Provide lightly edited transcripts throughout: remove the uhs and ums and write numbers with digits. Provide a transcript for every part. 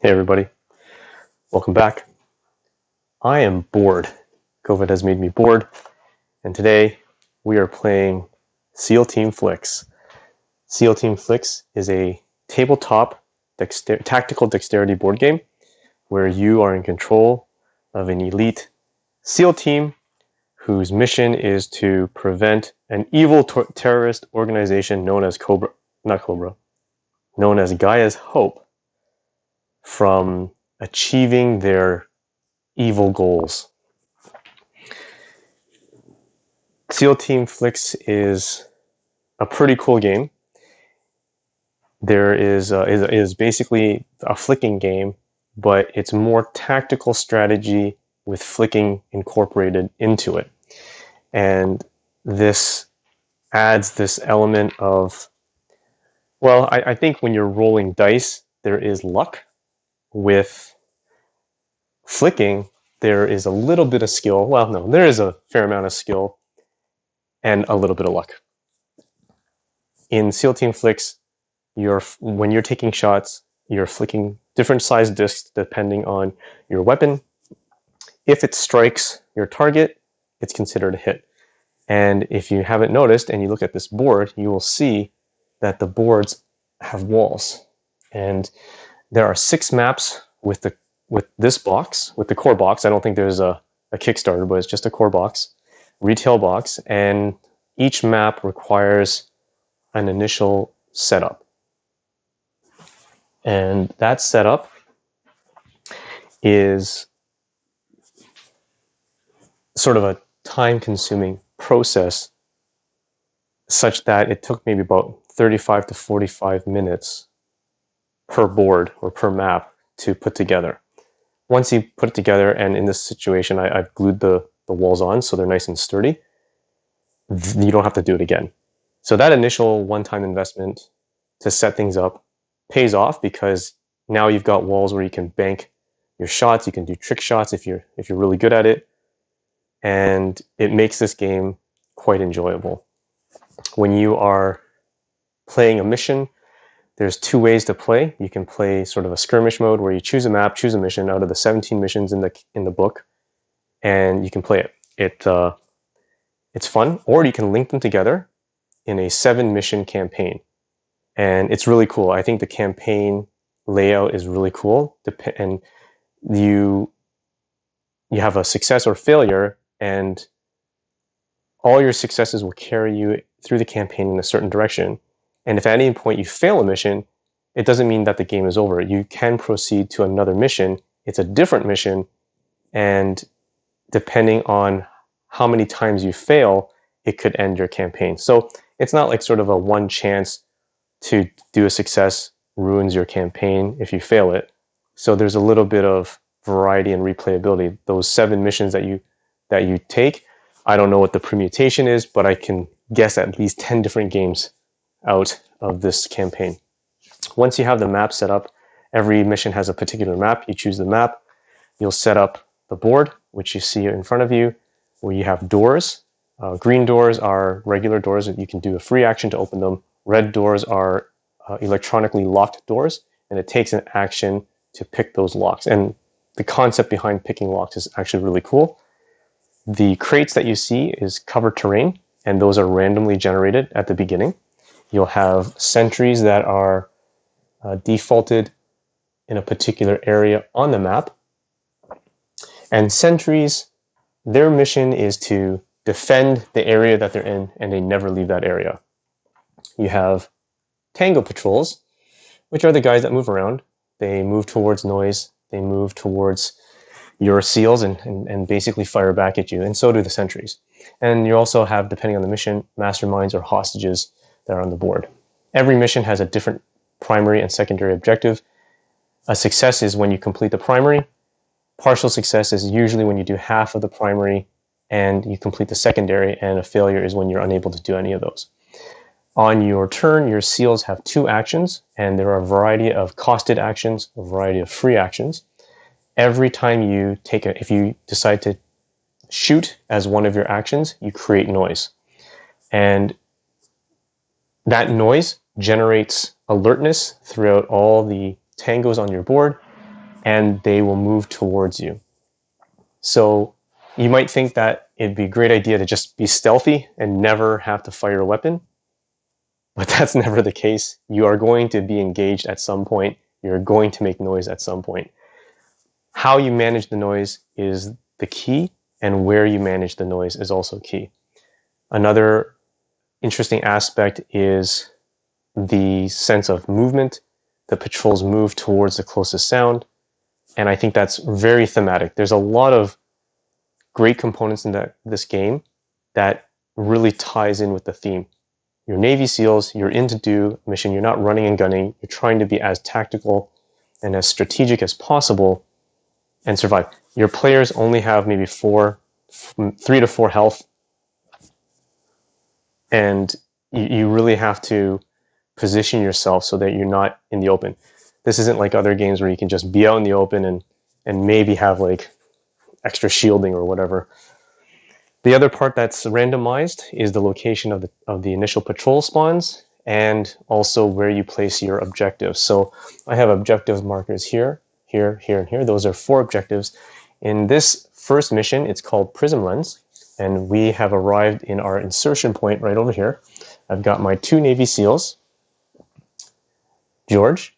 Hey everybody, welcome back. I am bored. COVID has made me bored, and today we are playing Seal Team Flix. Seal Team Flix is a tabletop tactical dexterity board game where you are in control of an elite SEAL team whose mission is to prevent an evil terrorist organization known as known as Gaia's Hope from achieving their evil goals. Seal Team Flix is a pretty cool game. There is basically a flicking game, but it's more tactical strategy with flicking incorporated into it. And this adds this element of, well, I think when you're rolling dice, there is luck. With flicking, there is a little bit of skill. Well, no, there is a fair amount of skill and a little bit of luck. In Seal Team Flix, when you're taking shots, you're flicking different size discs depending on your weapon. If it strikes your target, it's considered a hit. And if you haven't noticed and you look at this board, you will see that the boards have walls. And there are 6 maps with this box, with the core box. I don't think there's a Kickstarter, but it's just a core box, retail box, and each map requires an initial setup. And that setup is sort of a time-consuming process such that it took maybe about 35 to 45 minutes per board or per map to put together. Once you put it together, and in this situation I've glued the walls on so they're nice and sturdy, you don't have to do it again. So that initial one-time investment to set things up pays off because now you've got walls where you can bank your shots, you can do trick shots if you're really good at it, and it makes this game quite enjoyable. When you are playing a mission, there's 2 ways to play. You can play sort of a skirmish mode where you choose a map, choose a mission out of the 17 missions in the book, and you can play it. It's fun, or you can link them together in a 7-mission campaign. And it's really cool. I think the campaign layout is really cool. And you have a success or failure, and all your successes will carry you through the campaign in a certain direction. And if at any point you fail a mission, it doesn't mean that the game is over. You can proceed to another mission. It's a different mission, and depending on how many times you fail, it could end your campaign. So it's not like sort of a one chance to do a success ruins your campaign if you fail it. So there's a little bit of variety and replayability. Those 7 missions that you take, I don't know what the permutation is, but I can guess at least 10 different games out of this campaign. Once you have the map set up, every mission has a particular map. You choose the map, you'll set up the board, which you see in front of you, where you have doors. Green doors are regular doors that you can do a free action to open them. Red doors are electronically locked doors, and it takes an action to pick those locks. And the concept behind picking locks is actually really cool. The crates that you see is covered terrain, and those are randomly generated at the beginning. You'll have sentries that are defaulted in a particular area on the map. And sentries, their mission is to defend the area that they're in, and they never leave that area. You have Tango Patrols, which are the guys that move around. They move towards noise, they move towards your seals and basically fire back at you, and so do the sentries. And you also have, depending on the mission, masterminds or hostages that are on the board. Every mission has a different primary and secondary objective. A success is when you complete the primary. Partial success is usually when you do half of the primary and you complete the secondary, and a failure is when you're unable to do any of those. On your turn, your seals have 2 actions, and there are a variety of costed actions, a variety of free actions. Every time you if you decide to shoot as one of your actions, you create noise. And that noise generates alertness throughout all the tangos on your board, and they will move towards you. So you might think that it'd be a great idea to just be stealthy and never have to fire a weapon, but that's never the case. You are going to be engaged at some point. You're going to make noise at some point. How you manage the noise is the key, and where you manage the noise is also key. Another interesting aspect is the sense of movement. The patrols move towards the closest sound, and I think that's very thematic. There's a lot of great components in this game that really ties in with the theme. You're Navy SEALs, you're in to do a mission, you're not running and gunning, you're trying to be as tactical and as strategic as possible and survive. Your players only have maybe 3 to 4 health, and you really have to position yourself so that you're not in the open. This isn't like other games where you can just be out in the open and maybe have like extra shielding or whatever. The other part that's randomized is the location of the initial patrol spawns, and also where you place your objectives. So I have objective markers here, here, here, and here. Those are 4 objectives. In this first mission, it's called Prism Lens, and we have arrived in our insertion point right over here. I've got my 2 Navy SEALs, George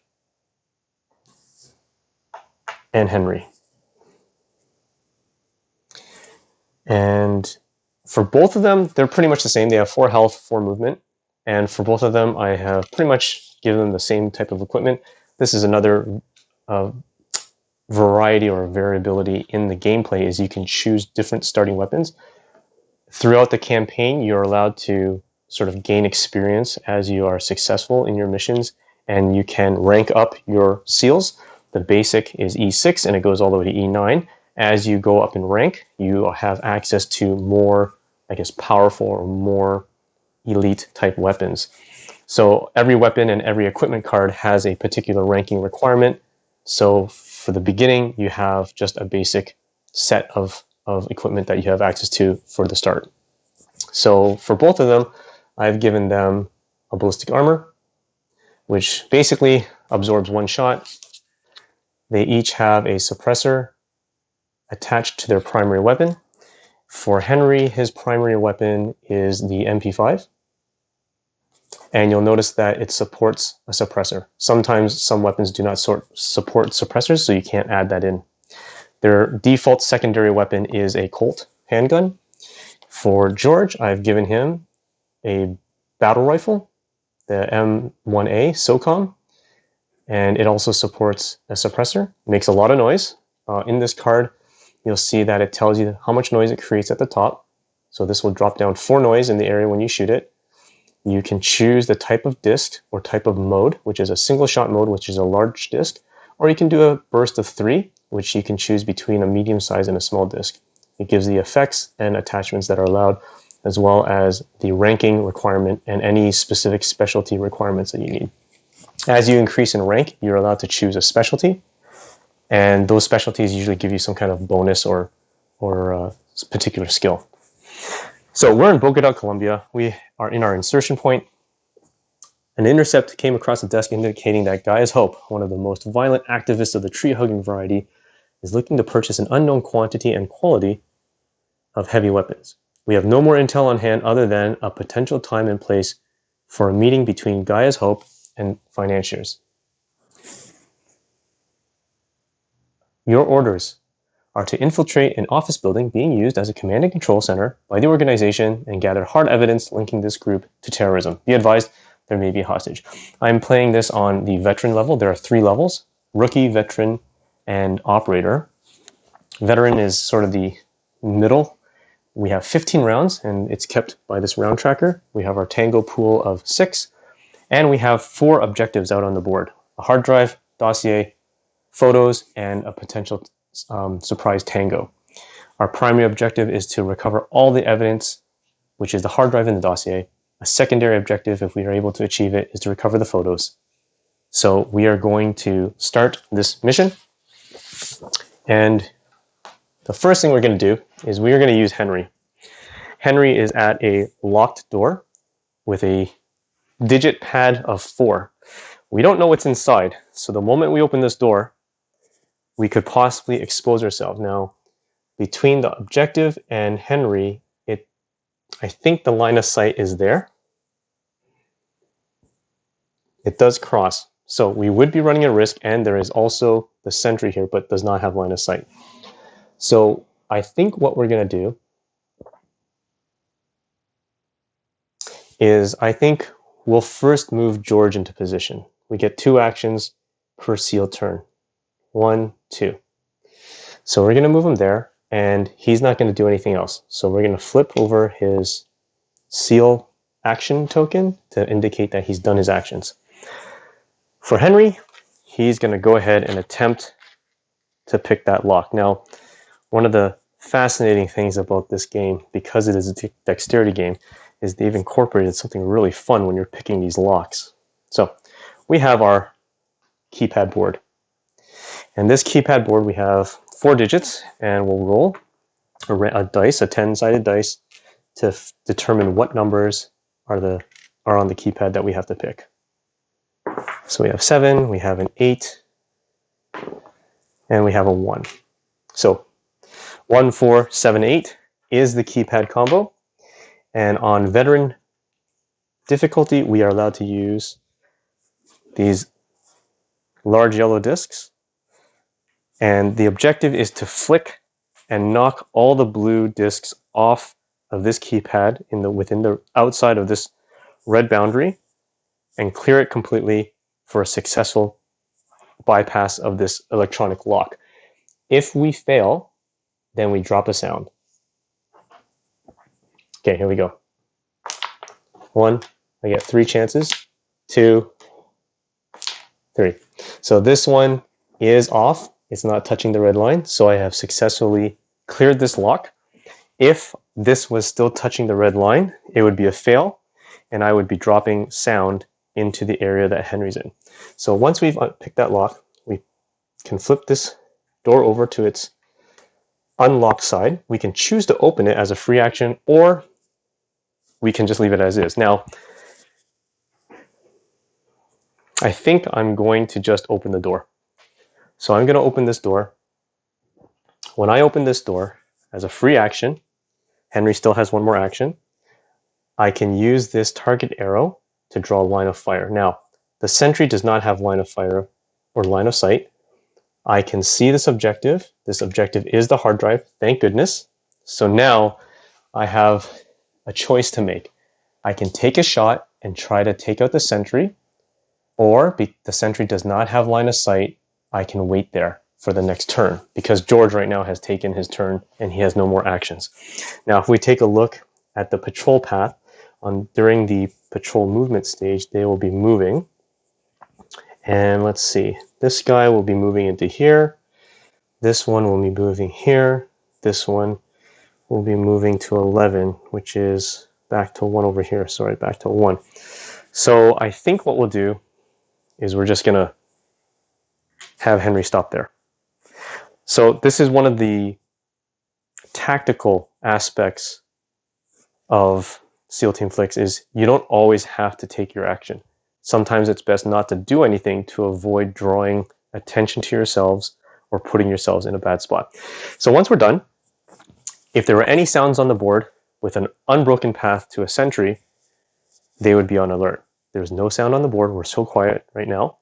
and Henry. And for both of them, they're pretty much the same. They have 4 health, 4 movement. And for both of them, I have pretty much given them the same type of equipment. This is another variety or variability in the gameplay, is you can choose different starting weapons. Throughout the campaign, you're allowed to sort of gain experience as you are successful in your missions, and you can rank up your SEALs. The basic is E6, and it goes all the way to E9. As you go up in rank, you have access to more, I guess, powerful or more elite type weapons. So every weapon and every equipment card has a particular ranking requirement. So for the beginning, you have just a basic set of equipment that you have access to for the start. So for both of them, I've given them a ballistic armor, which basically absorbs 1 shot. They each have a suppressor attached to their primary weapon. For Henry, his primary weapon is the MP5. And you'll notice that it supports a suppressor. Sometimes some weapons do not support suppressors, so you can't add that in. Their default secondary weapon is a Colt handgun. For George, I've given him a battle rifle, the M1A SOCOM, and it also supports a suppressor. It makes a lot of noise. In this card, you'll see that it tells you how much noise it creates at the top. So this will drop down 4 noise in the area when you shoot it. You can choose the type of disc or type of mode, which is a single shot mode, which is a large disc, or you can do a burst of 3, which you can choose between a medium size and a small disc. It gives the effects and attachments that are allowed, as well as the ranking requirement and any specific specialty requirements that you need. As you increase in rank, you're allowed to choose a specialty, and those specialties usually give you some kind of bonus or particular skill. So we're in Bogota, Colombia. We are in our insertion point. An intercept came across the desk indicating that Gaia's Hope, one of the most violent activists of the tree-hugging variety, is looking to purchase an unknown quantity and quality of heavy weapons. We have no more intel on hand other than a potential time and place for a meeting between Gaia's Hope and financiers. Your orders are to infiltrate an office building being used as a command and control center by the organization and gather hard evidence linking this group to terrorism. Be advised, there may be a hostage. I'm playing this on the veteran level. There are 3 levels: rookie, veteran, and operator. Veteran is sort of the middle. We have 15 rounds, and it's kept by this round tracker. We have our Tango pool of 6, and we have 4 objectives out on the board: a hard drive, dossier, photos, and a potential surprise Tango. Our primary objective is to recover all the evidence, which is the hard drive and the dossier. A secondary objective, if we are able to achieve it, is to recover the photos. So we are going to start this mission. And the first thing we're going to do is we are going to use Henry. Henry is at a locked door with a digit pad of 4. We don't know what's inside. So the moment we open this door, we could possibly expose ourselves. Now, between the objective and Henry, I think the line of sight is there. It does cross. So we would be running a risk, and there is also the sentry here, but does not have line of sight. So I think what we're going to do is I think we'll first move George into position. We get 2 actions per seal turn. 1, 2. So we're going to move him there, and he's not going to do anything else. So we're going to flip over his seal action token to indicate that he's done his actions. For Henry, he's going to go ahead and attempt to pick that lock. Now, one of the fascinating things about this game, because it is a dexterity game, is they've incorporated something really fun when you're picking these locks. So we have our keypad board. And this keypad board, we have 4 digits, and we'll roll a dice, a 10-sided dice, to determine what numbers are on the keypad that we have to pick. So we have 7, we have an 8, and we have a 1. So 1, 4, 7, 8 is the keypad combo. And on veteran difficulty, we are allowed to use these large yellow discs. And the objective is to flick and knock all the blue discs off of this keypad within the outside of this red boundary and clear it completely for a successful bypass of this electronic lock. If we fail, then we drop a sound. Okay, here we go. 1, I get 3 chances. 2, 3. So this one is off. It's not touching the red line, so I have successfully cleared this lock. If this was still touching the red line, it would be a fail, and I would be dropping sound into the area that Henry's in. So once we've picked that lock, we can flip this door over to its unlocked side. We can choose to open it as a free action, or we can just leave it as is. Now, I think I'm going to just open the door. So I'm going to open this door. When I open this door as a free action, Henry still has 1 more action. I can use this target arrow to draw a line of fire. Now, the sentry does not have line of fire or line of sight. I can see this objective. This objective is the hard drive, thank goodness. So now I have a choice to make. I can take a shot and try to take out the sentry, or the sentry does not have line of sight, I can wait there for the next turn, because George right now has taken his turn and he has no more actions. Now, if we take a look at the patrol path, during the patrol movement stage, they will be moving. And let's see, this guy will be moving into here. This one will be moving here. This one will be moving to 11, which is back to 1 over here. Sorry, back to 1. So I think what we'll do is we're just going to have Henry stop there. So this is one of the tactical aspects of Seal Team Flix, is you don't always have to take your action. Sometimes it's best not to do anything to avoid drawing attention to yourselves or putting yourselves in a bad spot. So once we're done, if there were any sounds on the board with an unbroken path to a sentry, they would be on alert. There's no sound on the board. We're so quiet right now.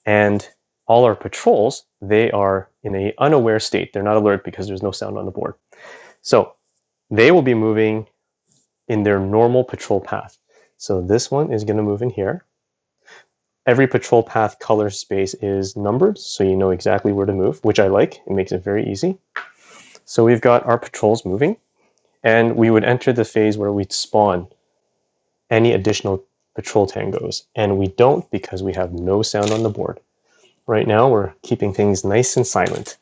And all our patrols, they are in an unaware state. They're not alert because there's no sound on the board. So they will be moving in their normal patrol path. So this one is going to move in here. Every patrol path color space is numbered, so you know exactly where to move, which I like. It makes it very easy. So we've got our patrols moving, and we would enter the phase where we'd spawn any additional patrol tangos, and we don't because we have no sound on the board. Right now, we're keeping things nice and silent.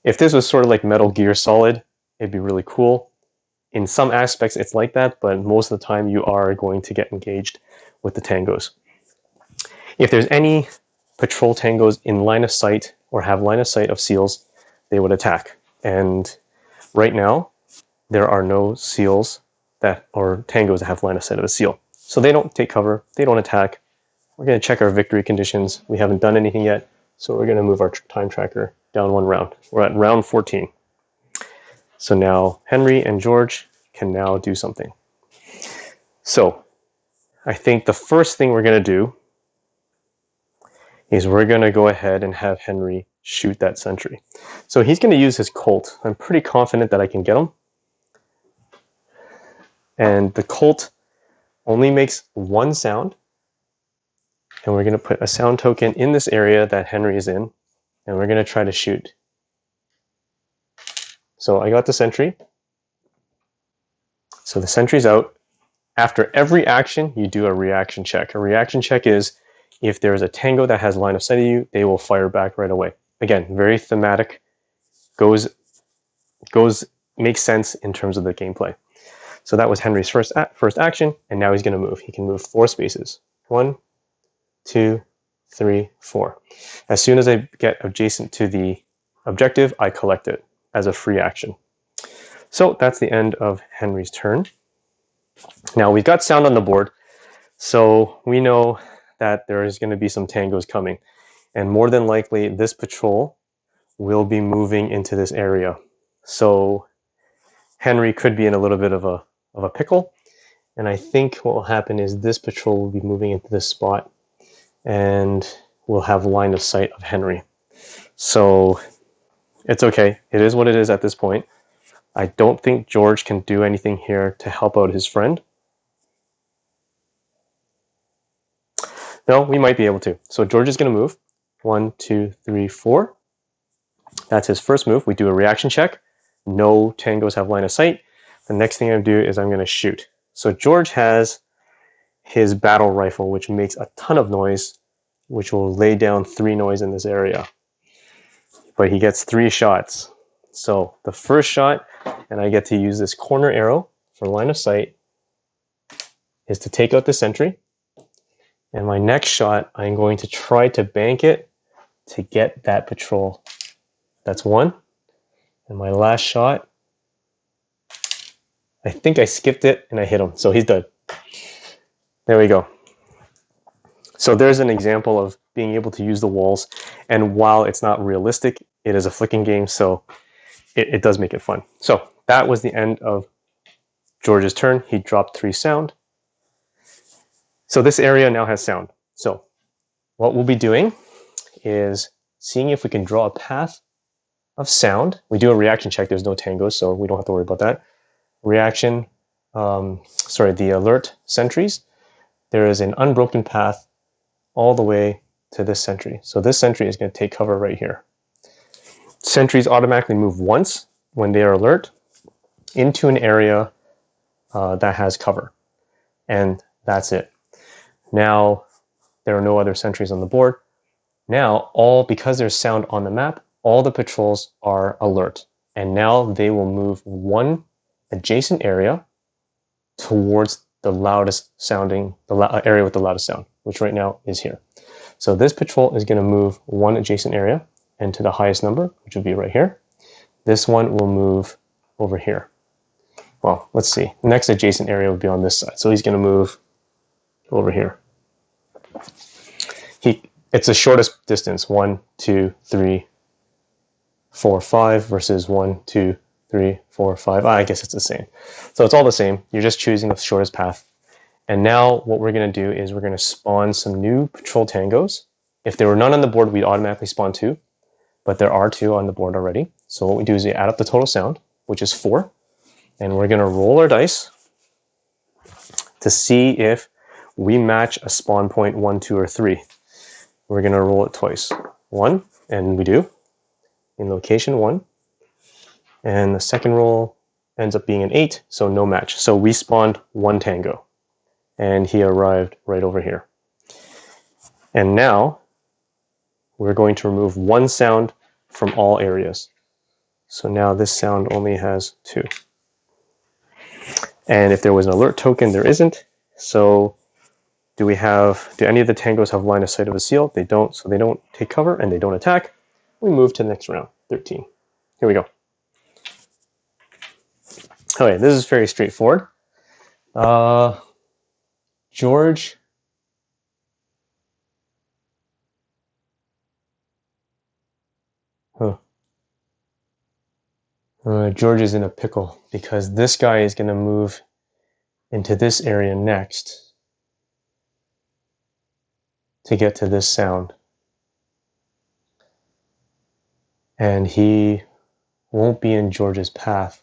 If this was sort of like Metal Gear Solid, it'd be really cool. In some aspects, it's like that, but most of the time, you are going to get engaged with the tangos. If there's any patrol tangos in line of sight or have line of sight of seals, they would attack. And right now, there are no seals or tangos that have line of sight of a seal. So they don't take cover, they don't attack. We're going to check our victory conditions. We haven't done anything yet, so we're going to move our time tracker down one round. We're at round 14. So now Henry and George can now do something. So I think the first thing we're going to do is we're going to go ahead and have Henry shoot that sentry. So he's going to use his Colt. I'm pretty confident that I can get him. And the Colt only makes one sound. And we're going to put a sound token in this area that Henry is in. And we're going to try to shoot. So I got the sentry. So the sentry's out. After every action, you do a reaction check. A reaction check is if there is a tango that has line of sight of you, they will fire back right away. Again, very thematic, makes sense in terms of the gameplay. So that was Henry's first action, and now he's going to move. He can move 4 spaces. 1, 2, 3, 4. As soon as I get adjacent to the objective, I collect it as a free action. So that's the end of Henry's turn. Now we've got sound on the board, so we know that there is going to be some tangos coming, and more than likely this patrol will be moving into this area. So Henry could be in a little bit of a pickle, and I think what will happen is this patrol will be moving into this spot, and we'll have line of sight of Henry. So it's okay. It is what it is at this point. I don't think George can do anything here to help out his friend. No, we might be able to. So George is going to move. 1, 2, 3, 4. That's his first move. We do a reaction check. No tangos have line of sight. The next thing I do is I'm going to shoot. So George has his battle rifle, which makes a ton of noise, which will lay down 3 noise in this area. But he gets 3 shots. So the first shot, and I get to use this corner arrow for line of sight, is to take out the sentry. And my next shot, I'm going to try to bank it to get that patrol. That's 1. And my last shot, I think I skipped it and I hit him. So he's dead. There we go. So there's an example of being able to use the walls. And while it's not realistic, it is a flicking game. So it does make it fun. So that was the end of George's turn. He dropped 3 sound. So this area now has sound. So what we'll be doing is seeing if we can draw a path of sound. We do a reaction check. There's no tangos, so we don't have to worry about that. Reaction, the alert sentries. There is an unbroken path all the way to this sentry. So this sentry is going to take cover right here. Sentries automatically move once when they are alert into an area that has cover. And that's it. Now, there are no other sentries on the board. Now, because there's sound on the map, all the patrols are alert. And now they will move 1 adjacent area towards the loudest sounding, area with the loudest sound, which right now is here. So this patrol is going to move 1 adjacent area and to the highest number, which would be right here. This one will move over here. Well, let's see. The next adjacent area would be on this side. So he's going to move over here. It's the shortest distance, 1, 2, 3, 4, 5 versus 1, 2, 3, 4, 5. I guess it's the same. So it's all the same. You're just choosing the shortest path. And now what we're going to do is we're going to spawn some new patrol tangos. If there were none on the board, we'd automatically spawn 2. But there are 2 on the board already. So what we do is we add up the total sound, which is 4. And we're going to roll our dice to see if we match a spawn point 1, 2, or 3. We're going to roll it twice. 1, and we do, in location 1. And the second roll ends up being an 8, so no match. So we spawned 1 tango, and he arrived right over here. And now we're going to remove 1 sound from all areas. So now this sound only has 2. And if there was an alert token, there isn't. So do any of the tangos have line of sight of a seal? They don't, so they don't take cover and they don't attack. We move to the next round, 13. Here we go. Okay, this is very straightforward. George. George is in a pickle because this guy is going to move into this area next to get to this sound. And he won't be in George's path.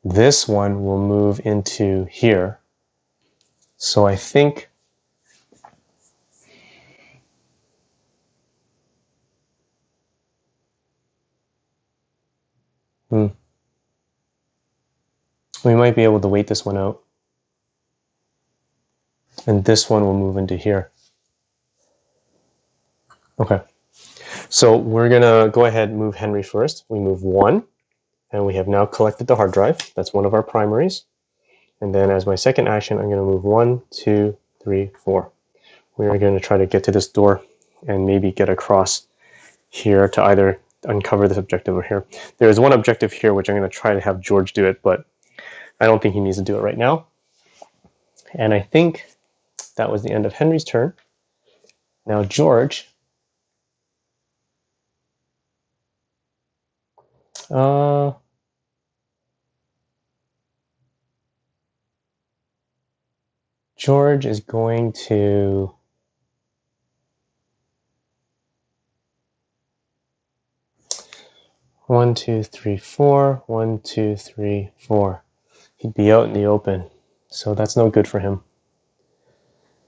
This one will move into here. So I think we might be able to wait this one out. And this one will move into here. Okay. So we're going to go ahead and move Henry first. We move 1, and we have now collected the hard drive. That's one of our primaries. And then as my second action, I'm going to move 1, 2, 3, 4. We are going to try to get to this door and maybe get across here to either uncover this objective or here. There is one objective here which I'm going to try to have George do it, but I don't think he needs to do it right now. And I think that was the end of Henry's turn. Now George, George is going to one, two, three, four. 1, 2, 3, 4. He'd be out in the open, so that's no good for him.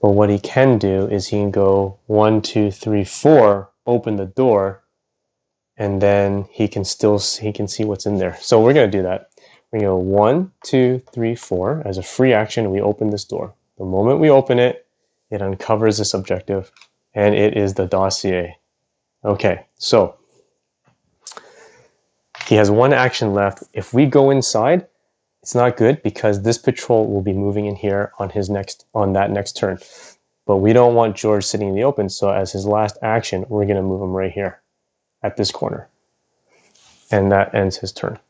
But what he can do is he can go 1, 2, 3, 4, open the door, and then he can see what's in there. So we're going to do that. We're going to go 1, 2, 3, 4 as a free action. We open this door. The moment we open it, it uncovers this objective, and it is the dossier. Okay, so he has one action left. If we go inside, it's not good because this patrol will be moving in here on that next turn. But we don't want George sitting in the open, so as his last action, we're going to move him right here at this corner. And that ends his turn.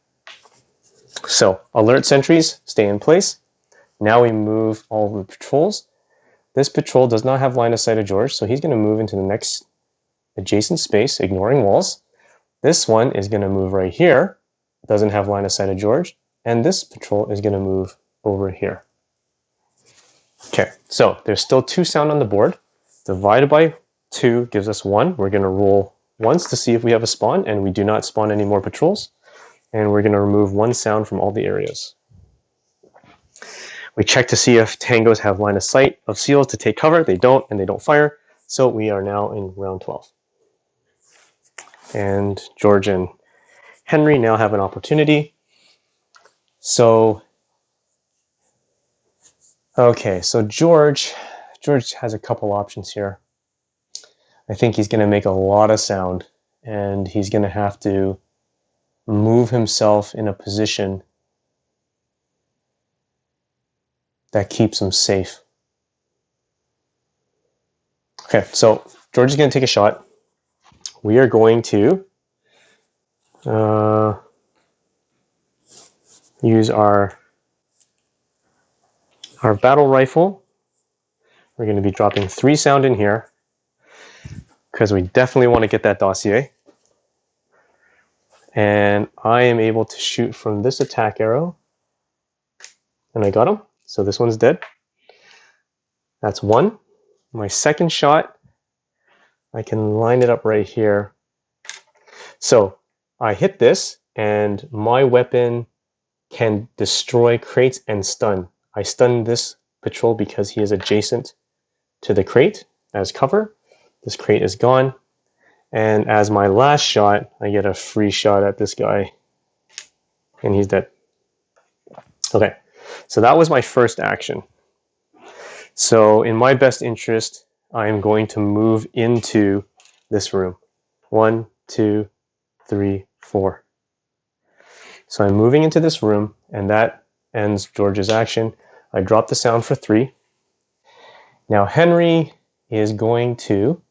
So alert sentries stay in place. Now we move all the patrols. This patrol does not have line of sight of George, so he's going to move into the next adjacent space, ignoring walls. This one is going to move right here, doesn't have line of sight of George, and this patrol is going to move over here. Okay, so there's still 2 sound on the board. Divided by 2 gives us 1. We're going to roll once to see if we have a spawn, and we do not spawn any more patrols. And we're going to remove 1 sound from all the areas. We check to see if tangos have line of sight of seals to take cover. They don't, and they don't fire. So we are now in round 12. And George and Henry now have an opportunity. So, okay, so George has a couple options here. I think he's going to make a lot of sound, and he's going to have to move himself in a position that keeps him safe. Okay, so George is going to take a shot. We are going to use our battle rifle. We're going to be dropping 3 sound in here because we definitely want to get that dossier. And I am able to shoot from this attack arrow. And I got him. So this one's dead. That's 1. My second shot, I can line it up right here. So I hit this, and my weapon can destroy crates and stun. I stun this patrol because he is adjacent to the crate as cover. This crate is gone. And as my last shot, I get a free shot at this guy. And he's dead. Okay, so that was my first action. So in my best interest, I am going to move into this room. 1, 2, 3, 4. So I'm moving into this room, and that ends George's action. I drop the sound for 3. Now Henry's going to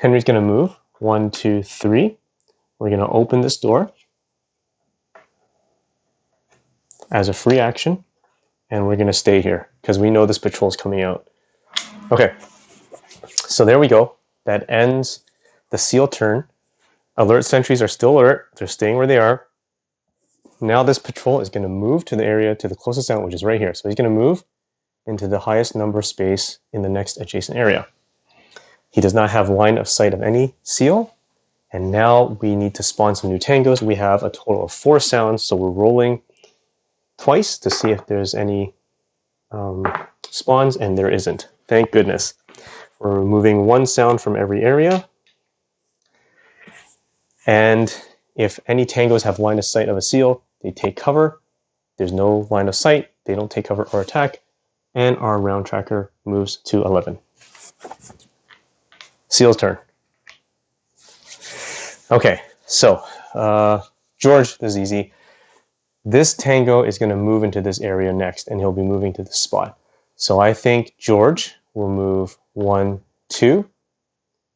move. 1, 2, 3. We're going to open this door as a free action, and we're going to stay here because we know this patrol is coming out. Okay, so there we go. That ends the seal turn. Alert sentries are still alert. They're staying where they are. Now this patrol is going to move to the area to the closest sound, which is right here. So he's going to move into the highest number of space in the next adjacent area. He does not have line of sight of any seal. And now we need to spawn some new tangos. We have a total of 4 sounds, so we're rolling twice to see if there's any spawns, and there isn't. Thank goodness. We're removing 1 sound from every area. And if any tangos have line of sight of a seal, they take cover. There's no line of sight, they don't take cover or attack. And our round tracker moves to 11. Seal's turn. Okay, so George, this is easy. This tango is going to move into this area next, and he'll be moving to this spot. So I think George will move 1, 2,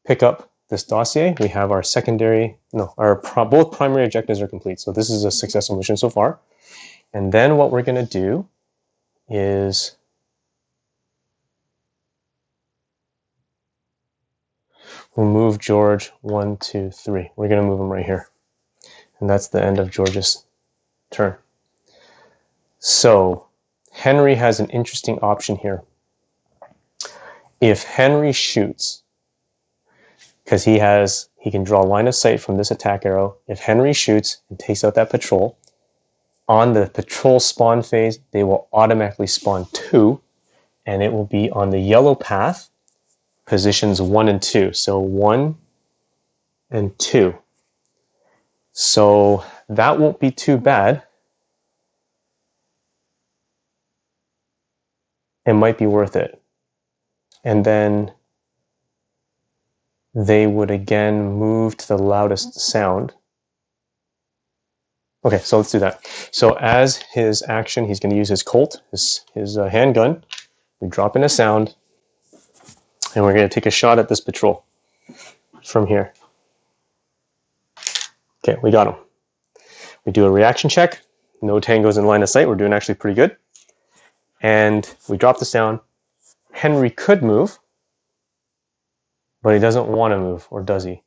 pick up this dossier. We have our secondary, no, our both primary objectives are complete. So this is a successful mission so far. And then what we're going to do is we'll move George 1, 2, 3. We're going to move him right here. And that's the end of George's turn. So Henry has an interesting option here. If Henry shoots, because he can draw line of sight from this attack arrow, if Henry shoots and takes out that patrol, on the patrol spawn phase, they will automatically spawn 2, and it will be on the yellow path, positions 1 and 2. So 1 and 2. So that won't be too bad. It might be worth it. And then they would again move to the loudest sound. Okay, so let's do that. So as his action, he's going to use his Colt, his handgun. We drop in a sound, and we're going to take a shot at this patrol from here. Okay, we got him. We do a reaction check. No tangos in line of sight. We're doing actually pretty good. And we drop the sound. Henry could move, but he doesn't want to move, or does he?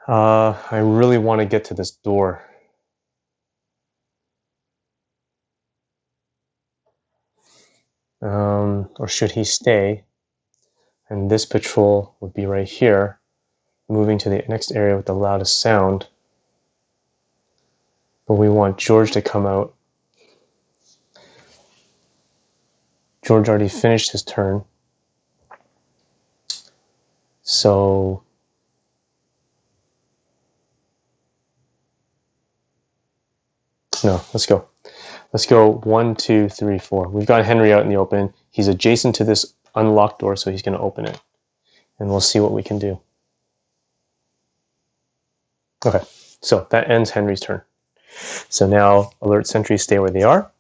I really want to get to this door. Or should he stay? And this patrol would be right here, moving to the next area with the loudest sound. But we want George to come out. George already finished his turn. So no, let's go. Let's go 1, 2, 3, 4. We've got Henry out in the open. He's adjacent to this unlocked door, so he's going to open it. And we'll see what we can do. Okay, so that ends Henry's turn. So now alert sentries stay where they are.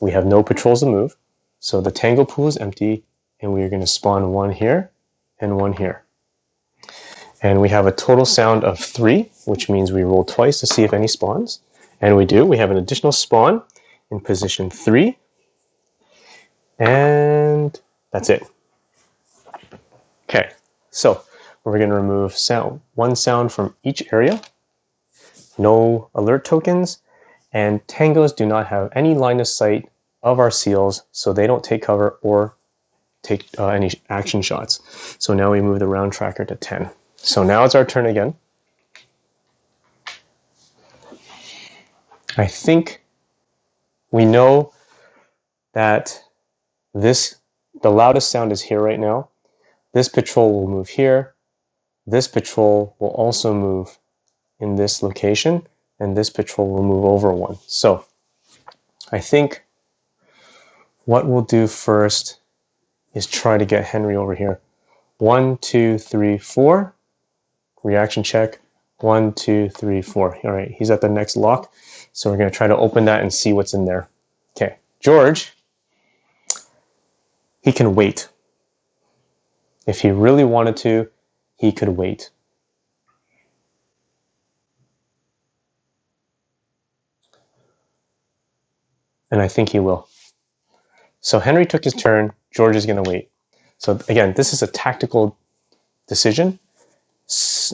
We have no patrols to move. So the tango pool is empty, and we're going to spawn 1 here and 1 here. And we have a total sound of 3, which means we roll twice to see if any spawns. And we do. We have an additional spawn in position 3. And that's it. Okay, so we're going to remove 1 sound from each area. No alert tokens. And tangos do not have any line of sight of our seals, so they don't take cover or take any action shots. So now we move the round tracker to 10. So now it's our turn again. I think we know that the loudest sound is here right now. This patrol will move here. This patrol will also move in this location, and this patrol will move over 1. So I think what we'll do first is try to get Henry over here. 1, 2, 3, 4. Reaction check. 1, 2, 3, 4. All right, he's at the next lock. So we're going to try to open that and see what's in there. Okay, George, he can wait. If he really wanted to, he could wait. And I think he will. So Henry took his turn. George is going to wait. So again, this is a tactical decision.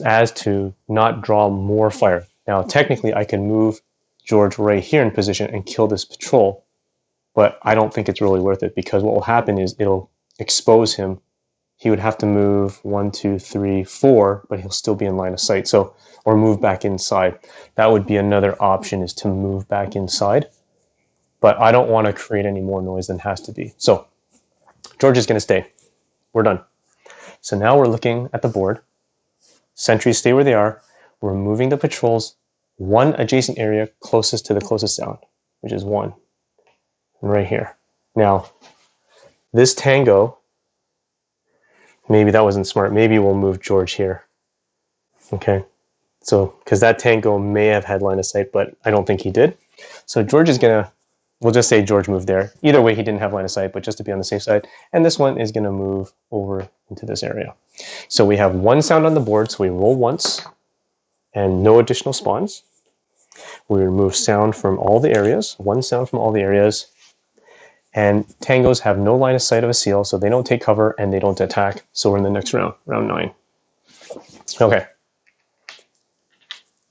as to not draw more fire. Now, technically, I can move George right here in position and kill this patrol, but I don't think it's really worth it, because what will happen is it'll expose him. He would have to move 1, 2, 3, 4, but he'll still be in line of sight. So, or move back inside. That would be another option, is to move back inside. But I don't want to create any more noise than has to be. So George is going to stay. We're done. So now we're looking at the board. Sentries stay where they are. We're moving the patrols one adjacent area closest to the closest sound, which is 1. And right here. Now, this Tango, maybe that wasn't smart. Maybe we'll move George here. Okay. So, because that Tango may have had line of sight, but I don't think he did. So George is going to, we'll just say George moved there. Either way, he didn't have line of sight, but just to be on the safe side. And this one is going to move over into this area. So we have 1 sound on the board, so we roll once and no additional spawns. We remove sound from all the areas, 1 sound from all the areas. And Tangos have no line of sight of a seal, so they don't take cover and they don't attack. So we're in the next round, round 9. Okay.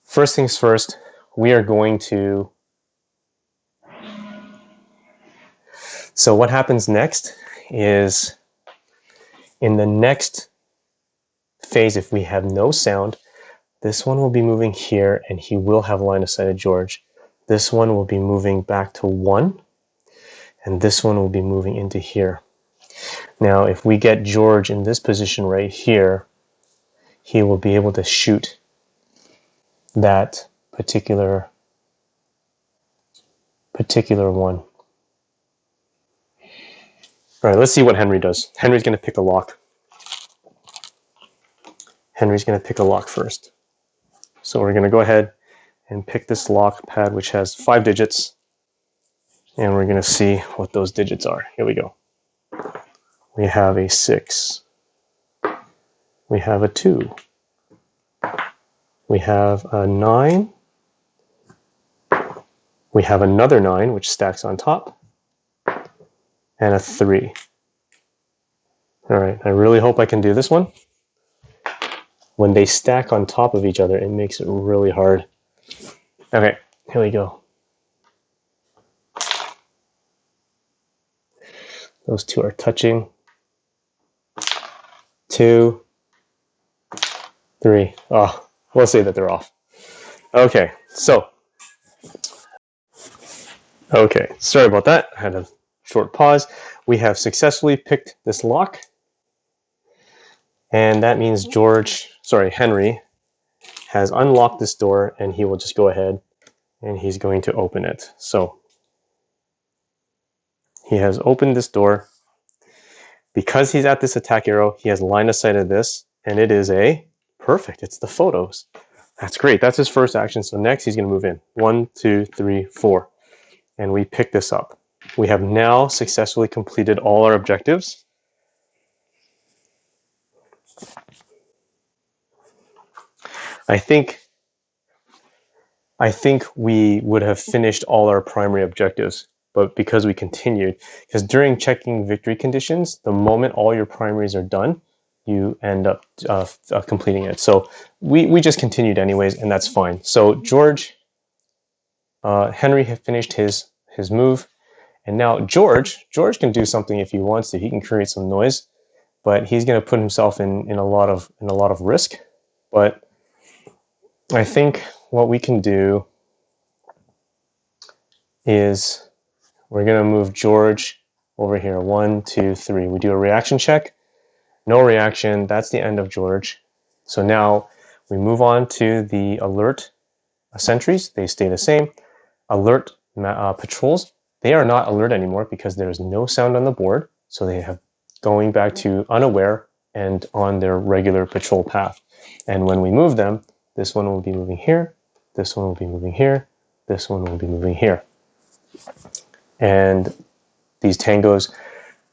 First things first, we are going to... So what happens next is, in the next phase, if we have no sound, this one will be moving here and he will have line of sight of George. This one will be moving back to 1 and this one will be moving into here. Now, if we get George in this position right here, he will be able to shoot that particular one. All right, let's see what Henry does. Henry's going to pick a lock. Henry's going to pick a lock first. So we're going to go ahead and pick this lock pad, which has 5 digits. And we're going to see what those digits are. Here we go. We have a 6. We have a 2. We have a 9. We have another 9, which stacks on top. And a 3. All right, I really hope I can do this one. When they stack on top of each other, it makes it really hard. Okay, here we go. Those 2 are touching. 2, 3. Oh, we'll say that they're off. Okay, so. Okay, sorry about that. I had a short pause. We have successfully picked this lock. And that means Henry has unlocked this door and he will just go ahead and he's going to open it. So he has opened this door. Because he's at this attack arrow, he has line of sight of this, and it is a perfect. It's the photos. That's great. That's his first action. So next he's going to move in. 1, 2, 3, 4. And we pick this up. We have now successfully completed all our objectives. I think we would have finished all our primary objectives, but because we continued, because during checking victory conditions, the moment all your primaries are done, you end up completing it. So we just continued anyways, and that's fine. So Henry had finished his move, and now George can do something if he wants to. He can create some noise, but he's going to put himself in a lot of risk. But I think what we can do is we're going to move George over here. 1, 2, 3. We do a reaction check. No reaction. That's the end of George. So now we move on to the alert sentries. They stay the same. Alert patrols. They are not alert anymore because there is no sound on the board. So they have going back to unaware and on their regular patrol path. And when we move them, this one will be moving here. This one will be moving here. This one will be moving here. And these Tangos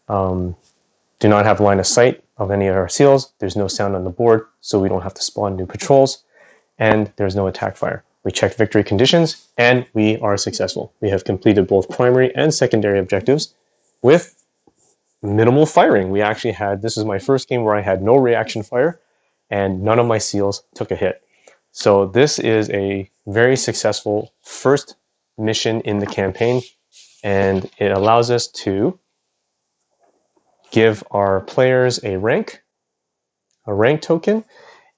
do not have line of sight of any of our seals. There's no sound on the board, so we don't have to spawn new patrols. And there's no attack fire. We checked victory conditions, and we are successful. We have completed both primary and secondary objectives with minimal firing. We actually had, this is my first game where I had no reaction fire, and none of my seals took a hit. So this is a very successful first mission in the campaign, and it allows us to give our players a rank token,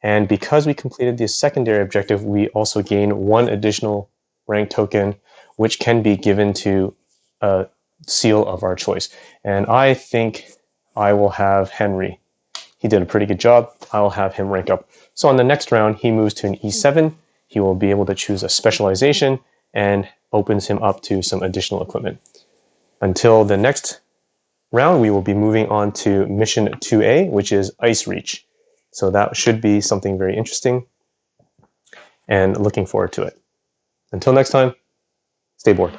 and because we completed the secondary objective, we also gain one additional rank token, which can be given to a seal of our choice. And I think I will have Henry. He did a pretty good job. I'll have him rank up. So on the next round, he moves to an E7. He will be able to choose a specialization and opens him up to some additional equipment. Until the next round, we will be moving on to mission 2A, which is Ice Reach. So that should be something very interesting, and looking forward to it. Until next time, stay bored.